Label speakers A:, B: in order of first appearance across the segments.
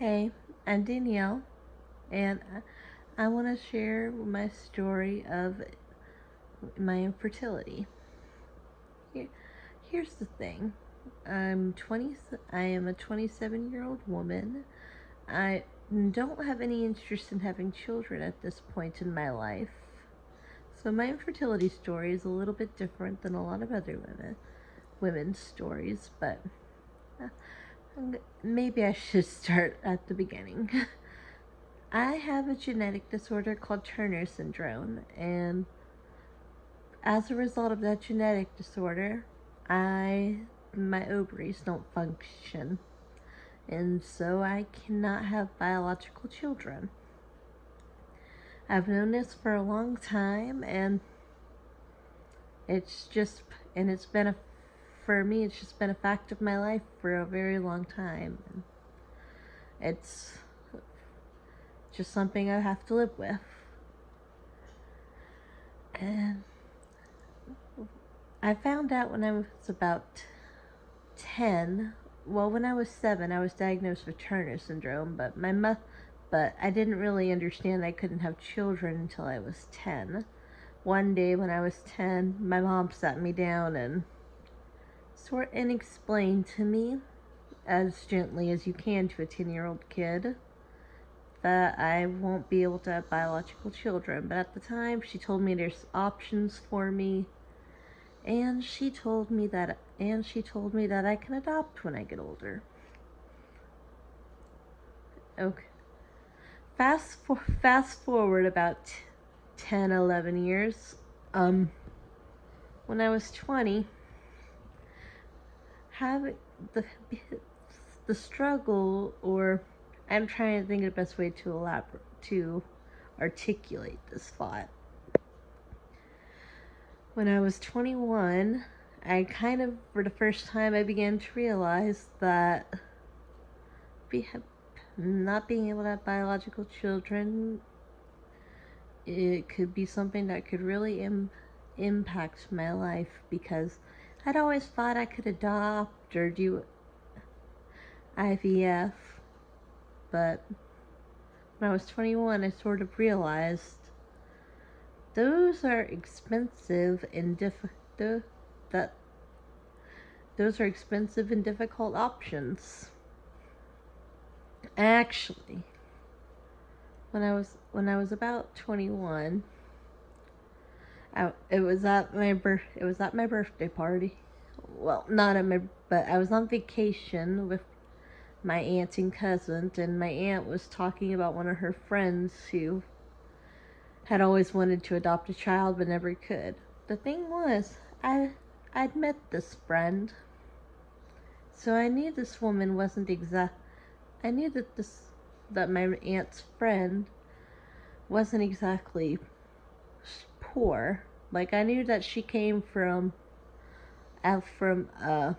A: Hey, I'm Danielle, and I want to share my story of my infertility. Here, here's the thing: I'm 20. I am a 27-year-old woman. I don't have any interest in having children at this point in my life. So my infertility story is a little bit different than a lot of other women's stories, but uh, maybe I should start at the beginning. I have a genetic disorder called Turner syndrome, and as a result of that genetic disorder, my ovaries don't function, and so I cannot have biological children. I've known this for a long time, and it's just and it's been a for me it's just been a fact of my life for a very long time. And it's just something I have to live with. And I found out when I was about 10. Well, when I was 7, I was diagnosed with Turner syndrome, but I didn't really understand I couldn't have children until I was 10. One day when I was 10, my mom sat me down and explained to me, as gently as you can to a 10-year-old kid, that I won't be able to have biological children. But at the time, she told me there's options for me, and she told me that I can adopt when I get older. Okay. Fast forward about 10, 11 years. When I was 20, having the struggle, or I'm trying to think of the best way to articulate this thought. When I was 21, I kind of, for the first time, I began to realize that not being able to have biological children, it could be something that could really impact my life, because I'd always thought I could adopt or do IVF, but when I was 21, I sort of realized those are expensive and that those are expensive and difficult options. Actually, when I was about 21, it was at my birthday party. Well, not at my but I was on vacation with my aunt and cousin, and my aunt was talking about one of her friends who had always wanted to adopt a child but never could. The thing was, I'd met this friend, so I knew this woman wasn't exact. I knew that my aunt's friend wasn't exactly poor. Like, I knew that she came from trying to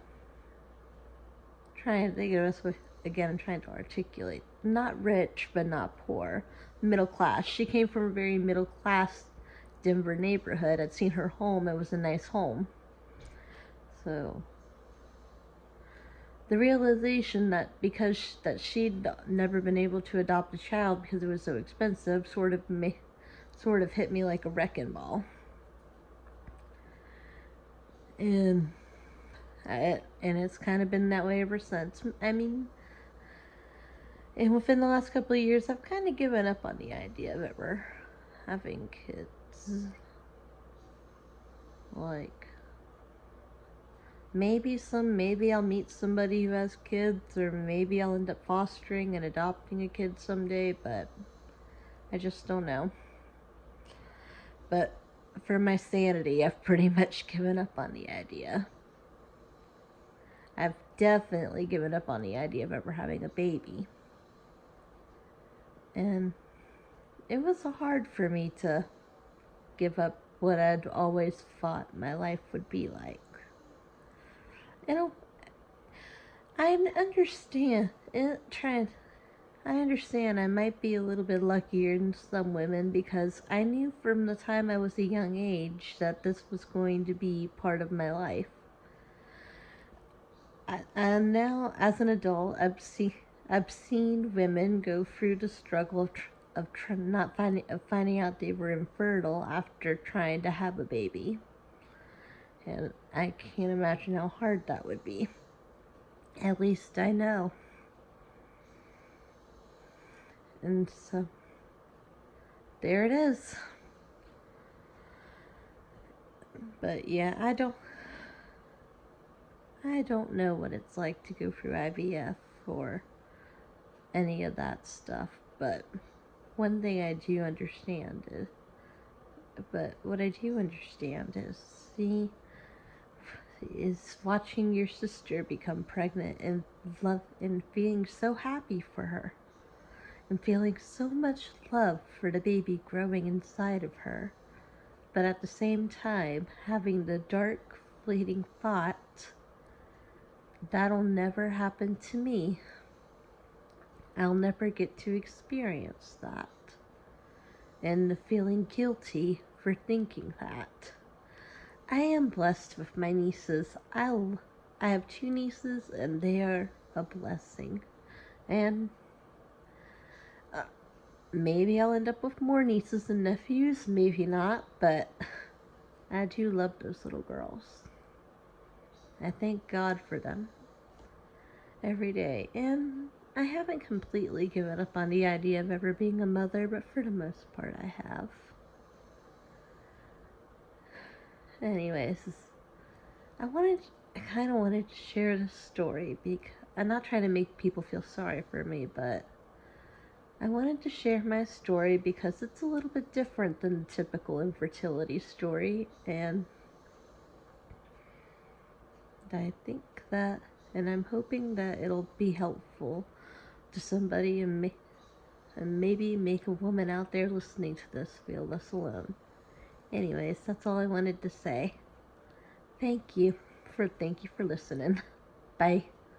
A: think of this way again. I'm trying to articulate. Not rich, but not poor. Middle class. She came from a very middle class Denver neighborhood. I'd seen her home. It was a nice home. So the realization that she'd never been able to adopt a child because it was so expensive sort of hit me like a wrecking ball. And it's kind of been that way ever since. I mean, and within the last couple of years, I've kind of given up on the idea of ever having kids. Like, maybe I'll meet somebody who has kids, or maybe I'll end up fostering and adopting a kid someday, but I just don't know. But for my sanity, I've pretty much given up on the idea. I've definitely given up on the idea of ever having a baby. And it was hard for me to give up what I'd always thought my life would be like. And I understand I understand I might be a little bit luckier than some women, because I knew from the time I was a young age that this was going to be part of my life. And now, as an adult, I've seen women go through the struggle not finding out they were infertile after trying to have a baby, and I can't imagine how hard that would be. At least I know. And so there it is. But yeah, I don't know what it's like to go through IVF or any of that stuff, but one thing I do understand is but what I do understand is watching your sister become pregnant and love and feeling so happy for her and feeling so much love for the baby growing inside of her, but at the same time having the dark fleeting thought, that'll never happen to me. I'll never get to experience that. And feeling guilty for thinking that. I am blessed with my nieces. I have two nieces and they are a blessing. And maybe I'll end up with more nieces and nephews, maybe not, but I do love those little girls. I thank God for them every day. And I haven't completely given up on the idea of ever being a mother, but for the most part I have. Anyways, I kind of wanted to share this story because I'm not trying to make people feel sorry for me, but I wanted to share my story because it's a little bit different than the typical infertility story, and I think that, and I'm hoping that it'll be helpful to somebody and maybe make a woman out there listening to this feel less alone. Anyways, that's all I wanted to say. Thank you for listening. Bye.